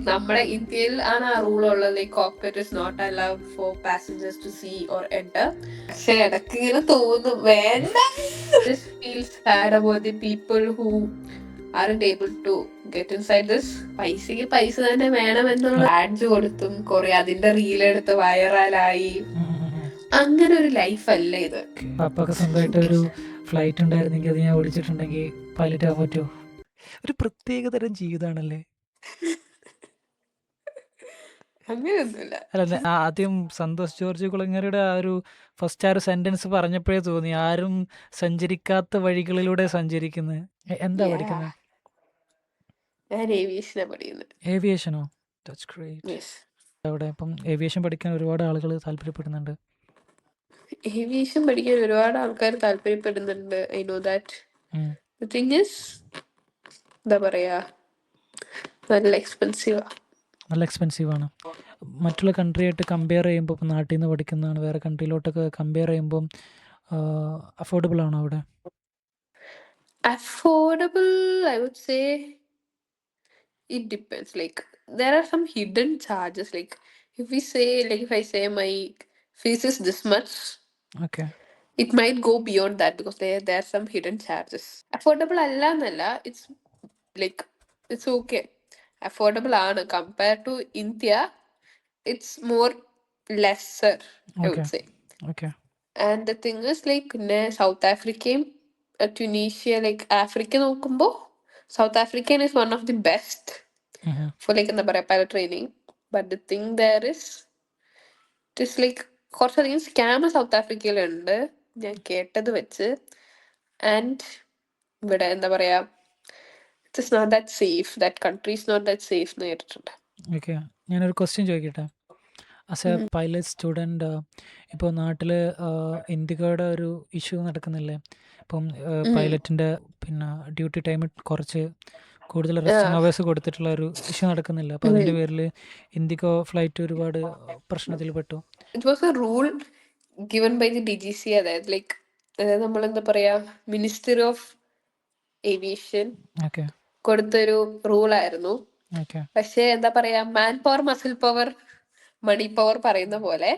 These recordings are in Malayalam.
നമ്മുടെ ഇന്ത്യയിൽ ആണ് ആ റൂൾ ഉള്ളത്, like cockpit is not allowed for passengers to see or enter. പക്ഷെ ഇടയ്ക്ക് ഇങ്ങനെ തോന്നും വേണ്ട. Just feel sad about the people who aren't able to get inside this. പൈസക്ക് പൈസ തന്നെ വേണമെന്നുള്ള ആഡ്സ് കൊടുത്തും കുറെ അതിന്റെ റീലെടുത്ത് വൈറലായി. അങ്ങനെ ഒരു ലൈഫ് അല്ല ഇത്. പാപ്പൊക്കെ സ്വന്തമായിട്ട് ഒരു ഫ്ലൈറ്റ് ഉണ്ടായിരുന്നെങ്കിൽ അത് ഞാൻ ഓടിച്ചിട്ടുണ്ടെങ്കിൽ പൈലറ്റ് ആകാൻ പറ്റുമോ? ഒരു പ്രത്യേകതരം ജീവിതമാണല്ലേ. അങ്ങനെയൊന്നുമില്ല. അല്ല, ആദ്യം സന്തോഷ് ജോർജ് കുളങ്ങരയുടെ ആ ഒരു ഫസ്റ്റ് ആ ഒരു സെന്റൻസ് പറഞ്ഞപ്പോഴേ തോന്നി ആരും സഞ്ചരിക്കാത്ത വഴികളിലൂടെ സഞ്ചരിക്കുന്നത്. എന്താ പഠിക്കുന്നത്? ഞാൻ ഏവിയേഷനാ പഠിക്കുന്നത്. ഏവിയേഷനോ? That's great. അവിടെ ഇപ്പം ഏവിയേഷൻ പഠിക്കാൻ ഒരുപാട് ആളുകൾ താല്പര്യപ്പെടുന്നുണ്ട്. ഏവിയേഷൻ പഠിക്കാൻ ഒരുപാട് ആൾക്കാർ താല്പര്യപ്പെടുന്നുണ്ട്. I know that. The thing is, എന്താ പറയാ, നല്ല എക്സ്പെൻസീവാ. നല്ല എക്സ്പെൻസീവ് ആണ്. മറ്റുള്ള കൺട്രിയായിട്ട് കമ്പയർ ചെയ്യുമ്പോൾ, ഇപ്പം നാട്ടിൽ നിന്ന് പഠിക്കുന്നതാണ്, വേറെ കൺട്രിയിലോട്ടൊക്കെ കമ്പയർ ചെയ്യുമ്പം അഫോർഡബിൾ ആണോ അവിടെ? Affordable, I would say it depends. Like there are some hidden charges. Like if I say my fees is this much, okay. it might go beyond that because there are some hidden charges. Affordable alla nalla, it's okay. Affordable aanu compared to India, it's more lesser, I would say. Okay. And the thing is, like South African, Tunisia, like Africa നോക്കുമ്പോ South African is one of the best for like എന്താ പറയാ pilot training. But the thing there is, just like കുറച്ചധികം സ്കാം സൗത്ത് ആഫ്രിക്കയിലുണ്ട് ഞാൻ കേട്ടത് വെച്ച്. ആൻഡ് ഇവിടെ എന്താ പറയാ, it's not that safe, that country is not that safe എന്ന് കേട്ടിട്ടുണ്ട്. ഓക്കെ, ഞാനൊരു ക്വസ്റ്റ്യൻ ചോദിക്കട്ടെ. ആസ് എ പൈലറ്റ് സ്റ്റുഡൻറ്റ്, ഇപ്പോൾ നാട്ടിൽ ഇന്ത്യയുടെ ഒരു ഇഷ്യൂ നടക്കുന്നില്ലേ? ഇപ്പം പൈലറ്റിൻ്റെ പിന്നെ ഡ്യൂട്ടി ടൈം കുറച്ച് കൂടുതൽ റെസ്റ്റിംഗ് അവേഴ്സ് കൊടുത്തിട്ടുള്ള ഒരു ഇഷ്യൂ നടക്കുന്നില്ല. അപ്പോൾ അതിൻ്റെ പേരിൽ ഇൻഡിഗോ ഫ്ലൈറ്റ് ഒരുപാട് പ്രശ്നത്തിൽ പെട്ടു. It was a rule given by the DGC. അതായത് നമ്മൾ എന്താ പറയാ, മിനിസ്റ്റർ ഓഫ് ഏവിയേഷൻ കൊടുത്തൊരു റൂളായിരുന്നു. പക്ഷെ എന്താ പറയാ, man power muscle power money power പറയുന്ന പോലെ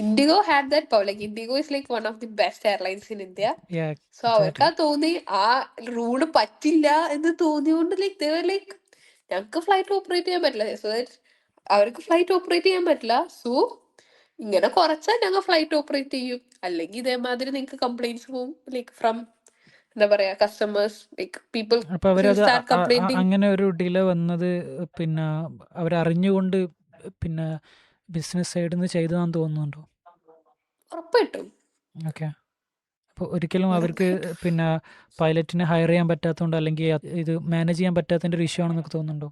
IndiGo had that power. Like IndiGo is like one of the best airlines in India. So അവർക്ക് തോന്നി ആ റൂള് പറ്റില്ല എന്ന് തോന്നിയോണ്ട് ലൈക്ക് ഞങ്ങക്ക് ഫ്ലൈറ്റ് ഓപ്പറേറ്റ് ചെയ്യാൻ പറ്റില്ല. സോ അവർക്ക് ഫ്ലൈറ്റ് ഓപ്പറേറ്റ് ചെയ്യാൻ പറ്റില്ല. സോ ഇങ്ങനെ കുറച്ചാൽ ഞങ്ങൾ ഫ്ലൈറ്റ് ഓപ്പറേറ്റ് ചെയ്യും, അല്ലെങ്കിൽ ഇതേമാതിരി നിങ്ങൾക്ക് കംപ്ലൈന്റ്സ് പോവും ലൈക്ക് ഫ്രം എന്താ പറയാ കസ്റ്റമേഴ്സ്, ലൈക്ക് പീപ്പിൾ. അപ്പോൾ അവരത് അങ്ങനെ ഒരു ഡിലേ വന്നത് പിന്നെ അവരറിഞ്ഞുകൊണ്ട് പിന്നെ ബിസിനസ് സൈഡിൽ നിന്ന് ചെയ്തതാന്ന് തോന്നുന്നുണ്ടോ? ഉറപ്പായിട്ടും. ഓക്കെ. അപ്പോൾ ഒരിക്കലും അവർക്ക് പിന്നെ പൈലറ്റിനെ ഹയർ ചെയ്യാൻ പറ്റാത്തതുകൊണ്ട്, അല്ലെങ്കിൽ ഇത് മാനേജ് ചെയ്യാൻ പറ്റാത്തതിൻ്റെ ഒരു ഇഷ്യൂ ആണെന്നൊക്കെ തോന്നുന്നുണ്ടോ?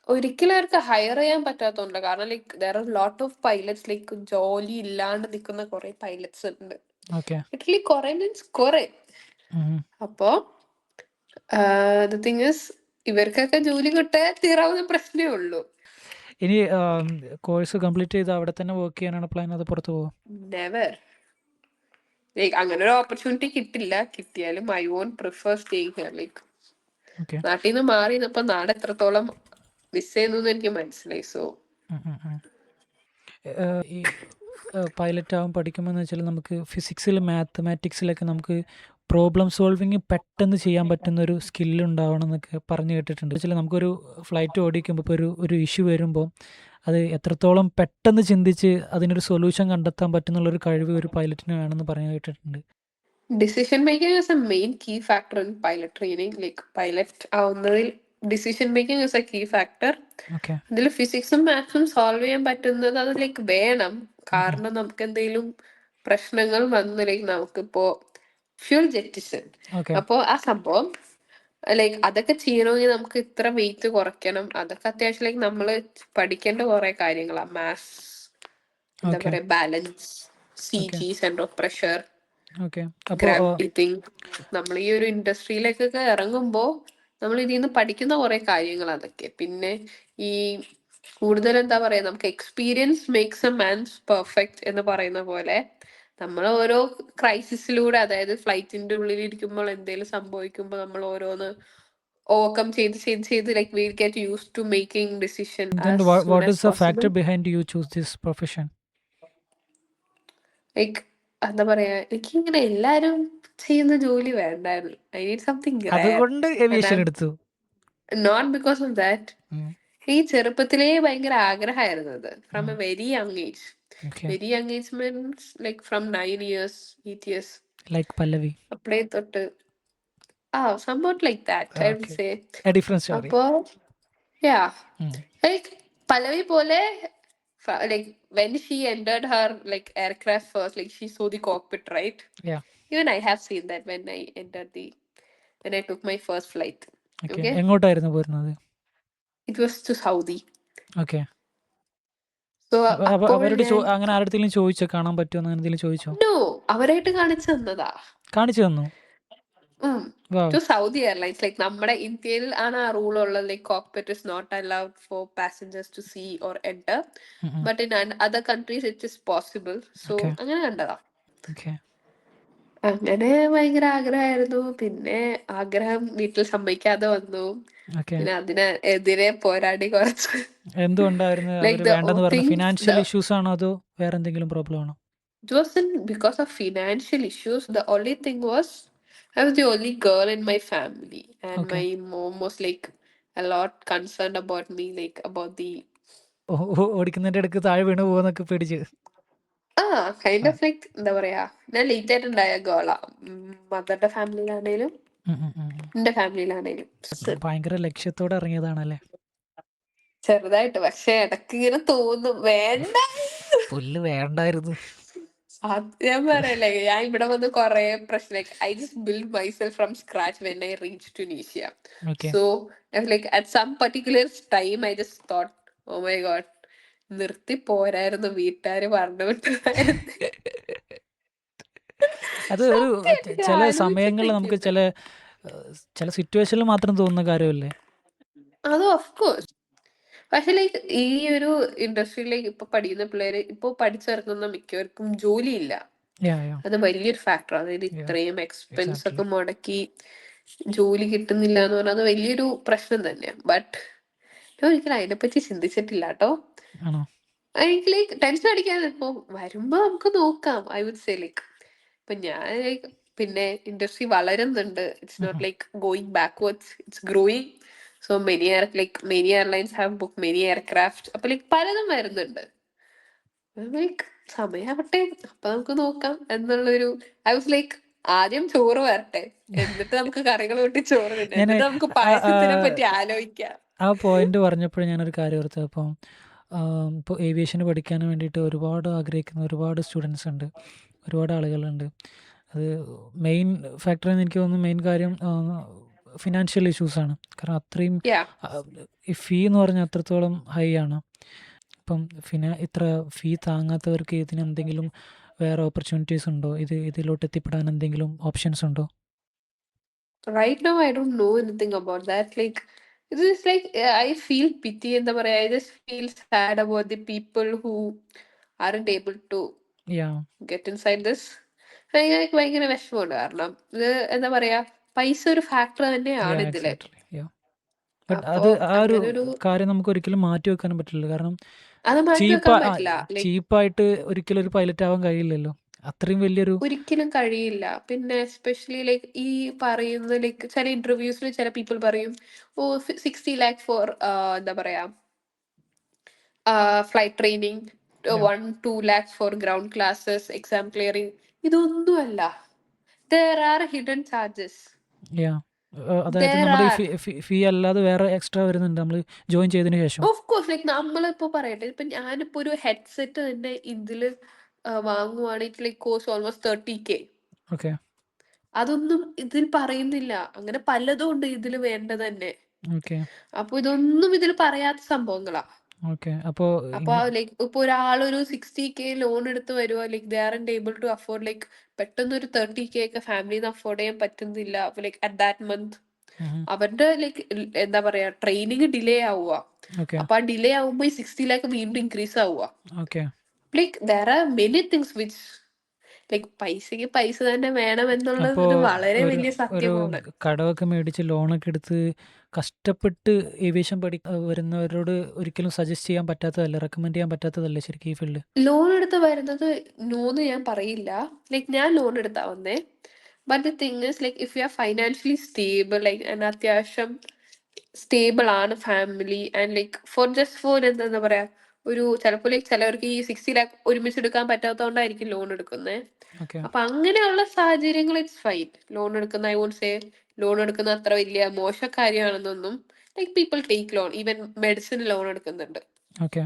ഒരിക്കലും അവർക്ക് ഹയർ ചെയ്യാൻ പറ്റാത്തതുണ്ട്. കാരണം like there are lot of pilots, like ജോലി ഇല്ലാണ്ട് നിൽക്കുന്ന കുറെ പൈലറ്റ്സ് ഉണ്ട്. ഇറ്റലി കുറെ മീൻസ് കുറെ. അപ്പോ ദ തിങ് ഈസ്, ഇവർക്കൊക്കെ ജോലി കിട്ടാൻ തീരാവുന്ന പ്രശ്നമേ ഉള്ളൂ. ഇനി കോഴ്സ് കംപ്ലീറ്റ് ചെയ്ത് അവിടെ തന്നെ വർക്ക് ചെയ്യാനാണ് പ്ലാൻ, അത് പുറത്ത് പോകും? നെവർ. ലൈക്ക് അങ്ങനെ ഒരു ഓപ്പർച്യൂണിറ്റി കിട്ടില്ല. കിട്ടിയാലും I won't prefer staying here. Like നാട്ടിൽ നിന്ന് മാറി ഇപ്പൊ നാട് എത്രത്തോളം മിസ് ചെയ്യുന്നു എനിക്ക് മനസ്സിലായി. സോ ഈ പൈലറ്റ് ആവാൻ പഠിക്കുമ്പോൾ വെച്ചാൽ നമുക്ക് ഫിസിക്സിൽ മാത്തമാറ്റിക്സിലൊക്കെ നമുക്ക് പ്രോബ്ലം സോൾവിങ് പെട്ടെന്ന് ചെയ്യാൻ പറ്റുന്ന ഒരു സ്കില്ലുണ്ടാവണം എന്നൊക്കെ പറഞ്ഞു കേട്ടിട്ടുണ്ട്. വെച്ചാൽ നമുക്കൊരു ഫ്ലൈറ്റ് ഓടിക്കുമ്പോൾ ഇപ്പോൾ ഒരു ഇഷ്യൂ വരുമ്പോൾ അത് എത്രത്തോളം പെട്ടെന്ന് ചിന്തിച്ച് അതിനൊരു സൊല്യൂഷൻ കണ്ടെത്താൻ പറ്റുന്നുള്ളൊരു കഴിവ് ഒരു പൈലറ്റിന് വേണമെന്ന് പറഞ്ഞു കേട്ടിട്ടുണ്ട്. Decision making is a main key factor in pilot training. Like pilot ആവുന്നതിൽ decision making is a key factor. അതിൽ ഫിസിക്സും മാത്സും സോൾവ് ചെയ്യാൻ പറ്റുന്നത് അത് ലൈക്ക് വേണം. കാരണം നമുക്ക് എന്തെങ്കിലും പ്രശ്നങ്ങൾ വന്നു, ലൈക്ക് നമുക്കിപ്പോ ഫ്യൂൽ ജെറ്റിസൺ, അപ്പോ ആ സംഭവം ലൈക്ക് അതൊക്കെ ചെയ്യണമെങ്കിൽ നമുക്ക് ഇത്ര വെയിറ്റ് കുറയ്ക്കണം, അതൊക്കെ അത്യാവശ്യം ലൈക്ക് നമ്മള് പഠിക്കേണ്ട കുറെ കാര്യങ്ങളാണ്. മാത്സ്, എന്താ പറയാ, balance, CG, centre of pressure, gravity. നമ്മൾ ഈ ഒരു ഇൻഡസ്ട്രിയിലേക്കൊക്കെ ഇറങ്ങുമ്പോ നമ്മൾ ഇതിൽ നിന്ന് പഠിക്കുന്ന കുറെ കാര്യങ്ങൾ അതൊക്കെ. പിന്നെ ഈ കൂടുതൽ എന്താ പറയാ, നമുക്ക് experience makes A man's perfect എന്ന് പറയുന്ന പോലെ നമ്മൾ ഓരോ ക്രൈസിസിലൂടെ, അതായത് ഫ്ലൈറ്റിന്റെ ഉള്ളിൽ ഇരിക്കുമ്പോൾ എന്തെങ്കിലും സംഭവിക്കുമ്പോൾ നമ്മൾ ഓരോന്ന് overcome ചെയ്ത് like we'll get used to making decision Then as soon what as is the factor possible. behind you choose this profession? Like എന്താ പറയാ, എനിക്കിങ്ങനെ എല്ലാരും ചെയ്യുന്ന ജോലി വേണ്ടായിരുന്നു. I need something rare. അതുകൊണ്ട് And ഏവിയേഷൻ I'm എടുത്തു. not because of that. ഉം. ഈ ചെറുപ്പത്തിലേ ഭയങ്കര ആഗ്രഹമായിരുന്നു അത്. From a ഉം. very young age. Okay. Very young age means like from 9 years, 8 years. Like Pallavi. അപ്പളേ തൊട്ട് somewhat like that, I would Okay. say. A different story. അപ്പോ yeah, ഉം. like Pallavi പോലെ like when she entered her like aircraft first, like she saw the cockpit, right? Yeah. Even I have seen that when I took my first flight. Okay. Okay, എങ്ങോട്ടായിരുന്നു പോയിരുന്നത്? it was to Saudi. Okay. So അപ്പോൾ അവരോട് ഞാൻ അങ്ങനെ ആരുടെങ്കിലും ചോദിച്ചോ, കാണാൻ പറ്റുമോ അങ്ങനെ എന്തെങ്കിലും ചോദിച്ചോ? no, അവരായിട്ട് കാണിച്ചു തന്നതാ. കാണിച്ചു തന്നു. Wow. To Saudi Airlines, like നമ്മുടെ ഇന്ത്യയിൽ ആണ് ആ റൂൾ ഉള്ളത്, like cockpit is not allowed for passengers to see or enter, but in other countries it is possible. So Okay. അങ്ങനെ കണ്ടതാ. Okay. അങ്ങനെ ഭയങ്കര ആഗ്രഹമായിരുന്നു. പിന്നെ ആഗ്രഹം വീട്ടിൽ സമ്മതിക്കാതെ വന്നു. Okay. പിന്നെ അതിനെതിരെ പോരാടി കുറച്ച്. എന്തുകൊണ്ടായിരുന്നു Like അവർ വേണ്ടെന്ന് പറഞ്ഞത്? ഫിനാൻഷ്യൽ ഇഷ്യൂസ് ആണോ അതോ വേറെ എന്തെങ്കിലും പ്രോബ്ലം ആണോ? it wasn't because of financial issues. The only thing was I was the only girl in my family, and Okay. my mom was like a lot concerned about me, like about the ഓടിക്കുന്നതിന്റെ ഇടയ്ക്ക് താഴെ വീണ് പോകുന്നൊക്കെ പേടിച്ച്. kind of like എന്താ പറയാ, ഞാൻ ലേറ്റ് ആയിട്ടുണ്ടായ ഗേളാ. മദറിന്റെ ഫാമിലിയിലാണേലും എന്റെ ഫാമിലിയിലാണേലും ഭയങ്കര ലക്ഷ്യത്തോടെ ഇറങ്ങിയതാണല്ലേ? ചെറുതായിട്ട്. പക്ഷെ ഇടയ്ക്ക് ഇങ്ങനെ തോന്നും വേണ്ട, പുല്ല് വേണ്ടായിരുന്നു. ഞാൻ പറയല്ലേ, ഞാൻ ഇവിടെ വന്ന് കൊറേ പ്രശ്നം, like I just built myself from scratch when I reached Tunisia. Okay. So I was like at some particular time I just thought, oh my god, നിർത്തി പോരായിരുന്നു, വീട്ടുകാര് പറഞ്ഞു വിട്ടതായിരുന്നു. അത് ഒരു ചില സമയങ്ങളിൽ നമുക്ക് ചില സിറ്റുവേഷനിൽ മാത്രം തോന്നുന്ന കാര്യമല്ലേ? അത് ഓഫ് കോഴ്സ്. പക്ഷെ ലൈക്ക് ഈ ഒരു ഇൻഡസ്ട്രിയിലേക്ക് ഇപ്പൊ പഠിക്കുന്ന പിള്ളേര്, ഇപ്പൊ പഠിച്ചിറങ്ങുന്ന മിക്കവർക്കും ജോലിയില്ല. Yeah, yeah. അത് വലിയൊരു ഫാക്ടർ. അതായത് ഇത്രയും എക്സ്പെൻസ് exactly. ഒക്കെ മുടക്കി ജോലി കിട്ടുന്നില്ല എന്ന് പറഞ്ഞാൽ അത് വലിയൊരു പ്രശ്നം തന്നെയാണ്. ബട്ട് ഞാൻ ഒരിക്കലും അതിനെപ്പറ്റി ചിന്തിച്ചിട്ടില്ല കേട്ടോ. ആണോ? എനിക്ക് ലൈക്ക് ടെൻഷൻ അടിക്കാതെ ഇപ്പൊ വരുമ്പോ നമുക്ക് നോക്കാം. ഐ വുഡ് സേ ലൈക്ക് ഇപ്പൊ ഞാൻ like പിന്നെ ഇൻഡസ്ട്രി വളരുന്നുണ്ട്. It's not like going backwards, it's growing. So many airlines have book many aircraft. അപ്പൊ ലൈക്ക് പലതും വരുന്നുണ്ട്. ലൈക്ക് സമയാവട്ടെ അപ്പൊ നമുക്ക് നോക്കാം എന്നുള്ളൊരു ഐ വാസ് ലൈക്ക് ആദ്യം ചോറ് വരട്ടെ, എന്നിട്ട് നമുക്ക് കറികൾ കൂട്ടി ചോറ് തിന്നാം, എന്നിട്ട് നമുക്ക് പായസത്തിനെ പറ്റി ആലോചിക്കാം. ആ പോയിന്റ് പറഞ്ഞപ്പോൾ ഞാനൊരു കാര്യം ഓർത്തത്. അപ്പം ഇപ്പോൾ ഏവിയേഷന് പഠിക്കാൻ വേണ്ടിയിട്ട് ഒരുപാട് ആഗ്രഹിക്കുന്ന ഒരുപാട് സ്റ്റുഡൻസ് ഉണ്ട്, ഒരുപാട് ആളുകളുണ്ട്. അത് മെയിൻ ഫാക്ടർ എന്ന് എനിക്ക് തോന്നുന്നു. മെയിൻ കാര്യം ഫിനാൻഷ്യൽ ഇഷ്യൂസാണ്. കാരണം അത്രയും ഈ ഫീ എന്ന് പറഞ്ഞാൽ അത്രത്തോളം ഹൈ ആണ്. അപ്പം ഇത്ര ഫീ താങ്ങാത്തവർക്ക് ഇതിന് എന്തെങ്കിലും വേറെ ഓപ്പർച്യൂണിറ്റീസ് ഉണ്ടോ? ഇതിലോട്ട് എത്തിപ്പെടാൻ എന്തെങ്കിലും ഓപ്ഷൻസ് ഉണ്ടോ? Right now I don't know anything about that. Like it is like I feel pity എന്താ പറയാ, I just feel sad about the people who aren't able to Yeah. get inside this. എനിക്ക് ഭയങ്കര വിഷമമുണ്ട്. കാരണം ഇത് എന്താ പറയാ, പൈസ ഒരു ഫാക്ടർ തന്നെയാണ് Yeah, ഇതില്. exactly. Yeah. But അപ്പൊ അത് ആ ഒരു അങ്ങനൊരു കാര്യം നമുക്ക് ഒരിക്കലും മാറ്റി വെക്കാനും പറ്റില്ല. കാരണം അത് മാറ്റി വെക്കാൻ പറ്റില്ല. ലൈക്ക് ചീപ്പായിട്ട് ഒരിക്കലും ഒരു പൈലറ്റ് ആവാൻ കഴിയില്ലല്ലോ. അത്രയും വലിയൊരു ഒരിക്കലും കഴിയില്ല. പിന്നെ എസ്പെഷ്യലി ലൈക്ക് ഈ പറയുന്ന ലൈക്ക് ചില ഇന്റർവ്യൂസിൽ ചില പീപ്പിൾ പറയും, ഓ 60 lakh ഫോർ എന്താ പറയാ flight training, 1-2 lakhs for ground classes, exam clearing. ഇതൊന്നുമല്ല. there are hidden charges. അതായത് നമ്മൾ ഈ ഫീ അല്ലാതെ വേറെ എക്സ്ട്രാ വരുന്നുണ്ട് നമ്മൾ ജോയിൻ ചെയ്തതിന് ശേഷം. ഓഫ് കോഴ്സ് ലൈക്ക് നമ്മളിപ്പോ പറയട്ടെ, ഇപ്പൊ ഞാനിപ്പോ ഒരു ഹെഡ്സെറ്റ് തന്നെ ഇതില് വാങ്ങുവാണെങ്കിൽ like cost almost 30K. Okay. അതൊന്നും ഇതിൽ പറയുന്നില്ല. അങ്ങനെ പലതും ഉണ്ട് ഇതിൽ വേണ്ടത് തന്നെ. ഓക്കെ. അപ്പൊ ഇതൊന്നും ഇതിൽ പറയാത്ത സംഭവങ്ങളാ. ഓക്കെ. അപ്പൊ ലൈക്ക് ഇപ്പൊ ഒരാളൊരു 60K ലോൺ എടുത്ത് വരുവോ, like they are able to afford, like പെട്ടെന്ന് ഒരു 30K ഒക്കെ ഫാമിലിന്ന് അഫോർഡ് ചെയ്യാൻ പറ്റുന്നില്ല. അപ്പൊ ലൈക്ക് അറ്റ് ദാറ്റ് മന്ത് അവരുടെ ലൈക്ക് എന്താ പറയാ ട്രെയിനിങ് ഡിലേ ആവുക. അപ്പൊ ആ ഡിലേ ആവുമ്പോ ഈ 60 lakh വീണ്ടും ഇൻക്രീസ് ആവുക. Like there are many things which like പൈസക്ക് പൈസ തന്നെ വേണം എന്നുള്ളത് അപ്പോൾ ഒരു വളരെ ഒരു വലിയ ഒരു സത്യമാണ്. കടമൊക്കെ മേടിച്ച് ലോണൊക്കെ എടുത്ത് കഷ്ടപ്പെട്ട് ഏവിയേഷൻ വരുന്നവരോട് ഒരിക്കലും സജസ്റ്റ് ചെയ്യാൻ പറ്റാത്തതല്ലേ, റെക്കമെൻഡ് ചെയ്യാൻ പറ്റാത്തതല്ലേ ശരിക്കും ഈ ഫീൽഡ്? ലോൺ എടുത്ത് വരുന്നത് നോന്ന് ഞാൻ പറയില്ല. ലൈക്ക് ഞാൻ ലോൺ എടുത്താ വന്നേ. But the thing is like if you are financially stable like അത്യാവശ്യം സ്റ്റേബിൾ ആണ് ഫാമിലി ആൻഡ് ലൈക്ക് ഫോർ എന്താ പറയാ, ഒരു ചിലപ്പോൾ ലൈക്ക് ചിലവർക്ക് ഈ 60 ലാക്ക് ഒരുമിച്ച് എടുക്കാൻ പറ്റാത്തതുകൊണ്ടായിരിക്കും ലോൺ എടുക്കുന്നത്. ഓക്കെ അപ്പൊ അങ്ങനെയുള്ള സാഹചര്യങ്ങൾ ഇറ്റ്സ് ഫൈൻ. ലോൺ എടുക്കുന്ന ഐ വോണ്ട് സേ ലോൺ എടുക്കുന്ന അത്ര വലിയ മോശ കാര്യമാണെന്നൊന്നും. Like people take loan, even medicine loan എടുക്കുന്നുണ്ട്. ഓക്കെ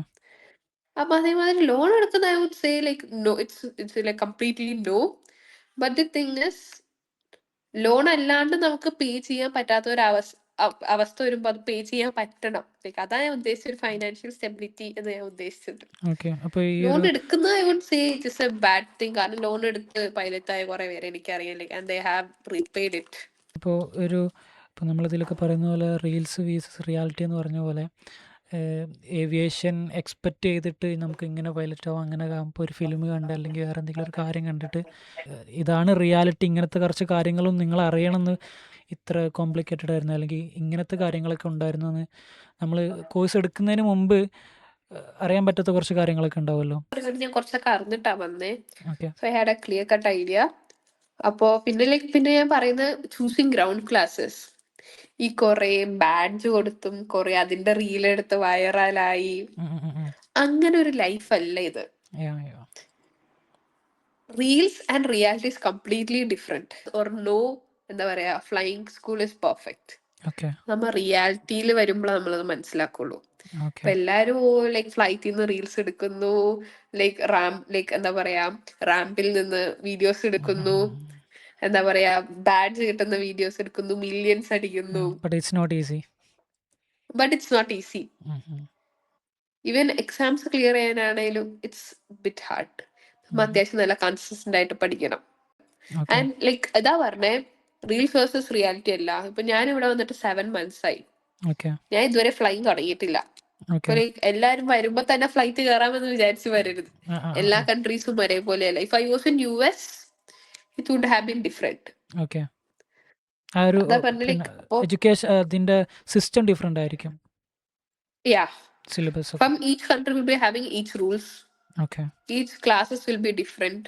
അപ്പൊ അതേമാതിരി ലോൺ എടുക്കുന്ന I would say like no, it's like completely no. But the thing is loan അല്ലാണ്ട് നമുക്ക് പേ ചെയ്യാൻ പറ്റാത്ത ഒരു അവസ്ഥ വരുമ്പോൾ അത് പേ ചെയ്യാൻ പറ്റണം. ലൈക്ക് അതാ ഞാൻ ഉദ്ദേശിച്ചത്, ഒരു ഫൈനാൻഷ്യൽ സ്റ്റെബിലിറ്റി എന്ന് ഞാൻ ഉദ്ദേശിച്ചത്. ഓക്കെ അപ്പോൾ ഈ ലോൺ ഒരു എടുക്കുന്ന I would say it's a bad thing. കാരണം ലോൺ എടുത്ത് പൈലറ്റ് ആയ കുറെ പേരെ എനിക്കറിയാം, like and they have repaid it. ഇപ്പോൾ നമ്മളിതിലൊക്കെ പറയുന്ന പോലെ റീൽസ് വീസസ് റിയാലിറ്റി എന്ന് പറഞ്ഞ പോലെ ഏവിയേഷൻ എക്സ്പെക്റ്റ് ചെയ്തിട്ട് നമുക്ക് ഇങ്ങനെ പൈലറ്റ് ആവാം, അങ്ങനെ ഇപ്പോൾ ഒരു ഫിലിം കണ്ട് അല്ലെങ്കിൽ വേറെ എന്തെങ്കിലും ഒരു കാര്യം കണ്ടിട്ട് ഇതാണ് റിയാലിറ്റി, ഇങ്ങനത്തെ കുറച്ച് കാര്യങ്ങളും നിങ്ങൾ അറിയണമെന്ന് ഇത്ര കോംപ്ലിക്കേറ്റഡ് ആയിരുന്നു അല്ലെങ്കിൽ ഇങ്ങനത്തെ കാര്യങ്ങളൊക്കെ ഉണ്ടായിരുന്നു എന്ന് നമ്മൾ കോഴ്സ് എടുക്കുന്നതിന് മുമ്പ് അറിയാൻ പറ്റാത്ത കുറച്ച് കാര്യങ്ങളൊക്കെ ഉണ്ടാവുമല്ലോ. ഞാൻ കുറച്ചൊക്കെ അറിഞ്ഞിട്ടാ വന്നേ. Okay so I had A clear cut idea. അപ്പോ പിന്നെ ഞാൻ പറയുന്നത് ചൂസിങ് ഗ്രൗണ്ട് ക്ലാസ്സസ്. ഈ കൊറേ ബാഡ്ജ് കൊടുത്തും കൊറേ അതിന്റെ റീലെടുത്ത് വൈറലായി അങ്ങനെ ഒരു ലൈഫ് അല്ല ഇത്. Reels and reality is completely different. Or no, എന്താ പറയാ, flying school is perfect. Okay നമ്മൾ റിയാലിറ്റിയിൽ വരുമ്പോൾ നമ്മളത് മനസ്സിലാക്കുള്ളൂ. ഓക്കെ അപ്പൊ എല്ലാരും ലൈക്ക് ഫ്ലൈറ്റിൽ നിന്ന് റീൽസ് എടുക്കുന്നു, ലൈക്ക് എന്താ പറയാ, റാമ്പിൽ നിന്ന് വീഡിയോസ് എടുക്കുന്നു, എന്താ പറയാ, ബാഡ്ജ് കിട്ടുന്ന വീഡിയോസ് എടുക്കുന്നു, മില്യൺസ് അടിക്കുന്നു. But it's not easy. But it's not easy. Even exams clear ചെയ്യാനാണേലും ഇറ്റ്സ് ബിറ്റ് ഹാർഡ്. നമ്മൾ അത്യാവശ്യം നല്ല കൺസിസ്റ്റന്റ് ആയിട്ട് പഠിക്കണം. ആൻഡ് ലൈക്ക് ഇതാ പറഞ്ഞേ, റീൽസ് വേഴ്സസ് റിയാലിറ്റി അല്ല. ഇപ്പൊ ഞാൻ ഇവിടെ വന്നിട്ട് 7 months ആയി. ഞാൻ ഇതുവരെ ഫ്ലൈങ് തുടങ്ങിയിട്ടില്ല. എല്ലാരും വരുമ്പോ തന്നെ ഫ്ലൈറ്റ് കയറാമെന്ന് വിചാരിച്ചു വരരുത്. എല്ലാ കൺട്രീസും ഒരേപോലെയല്ല. If I was in US it would have been different. Okay ആ ഒരു എഡ്യൂക്കേഷൻ അതിന്റെ സിസ്റ്റം ഡിഫറെന്റ് ആയിരിക്കും. Yeah, syllabus from each country will be having each rules. Okay Each classes will be different.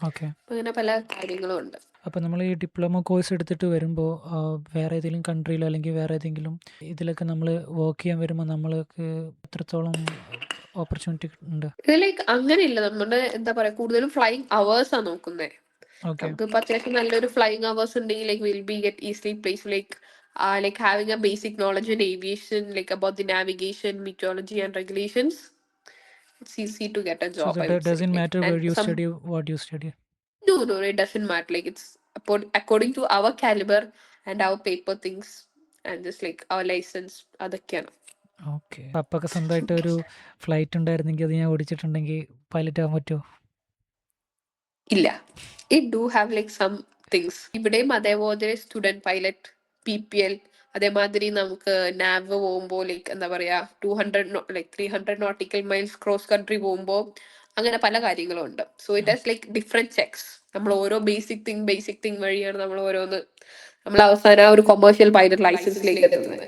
Okay അങ്ങനെ പല കാര്യങ്ങളും ഉണ്ട്. അപ്പോൾ നമ്മൾ ഈ ഡിപ്ലോമ കോഴ്സ് എടുത്തിട്ട് വരുമ്പോൾ വേറെ ഏതെങ്കിലും കൺട്രിയിലോ അല്ലെങ്കിൽ വേറെ ഏതെങ്കിലും ഇതിലൊക്കെ നമ്മൾ വർക്ക് ചെയ്യാൻ വരുമ്പോൾ നമ്മൾക്ക് എത്രത്തോളം ഓപ്പർച്യൂണിറ്റി ഉണ്ട്? ഇത് ലൈക്ക് അങ്ങനെയില്ല. നമ്മുടെ എന്താ പറയാ, കൂടുതലും ഫ്ലൈയിങ് അവേഴ്സ് ആണ് നോക്കുന്നത്. നമുക്കിപ്പോ അത്യാവശ്യം നല്ലൊരു ഫ്ലൈയിങ് അവേഴ്സ് ഉണ്ടെങ്കിൽ like will be get easily place like having a basic knowledge in aviation, like about the navigation, meteorology and regulations. It's easy to get a job. So that doesn't matter where you study, what you study. No, it doesn't matter. Like it's according to our caliber and our paper things and just like our license, അതൊക്കെയാണ്. ഓക്കെ. അപ്പൊക്കെ സ്വന്തമായിട്ട് ഒരു ഫ്ലൈറ്റ് ഉണ്ടായിരുന്നെങ്കിൽ അത് ഞാൻ ഓടിച്ചിട്ടുണ്ടെങ്കിൽ പൈലറ്റ് ആവാൻ പറ്റുമോ? ഇല്ല. It do have like some things. ഇവിടെയും അതേപോലെ സ്റ്റുഡന്റ് പൈലറ്റ്, PPL, അതേമാതിരി നമുക്ക് നാവ് പോകുമ്പോ ലൈക്ക് എന്താ പറയാ 300 നോട്ടിക്കൽ മൈൽസ് ക്രോസ് കൺട്രി പോകുമ്പോ അങ്ങനെ പല കാര്യങ്ങളും ഉണ്ട്. So it has like different checks. നമ്മൾ ഓരോ ബേസിക് തിങ് വഴിയാണ് നമ്മൾ അവസാനം ഒരു കൊമേഴ്ഷ്യൽ പൈലറ്റ് ലൈസൻസിലേക്ക് എത്തുന്നത്.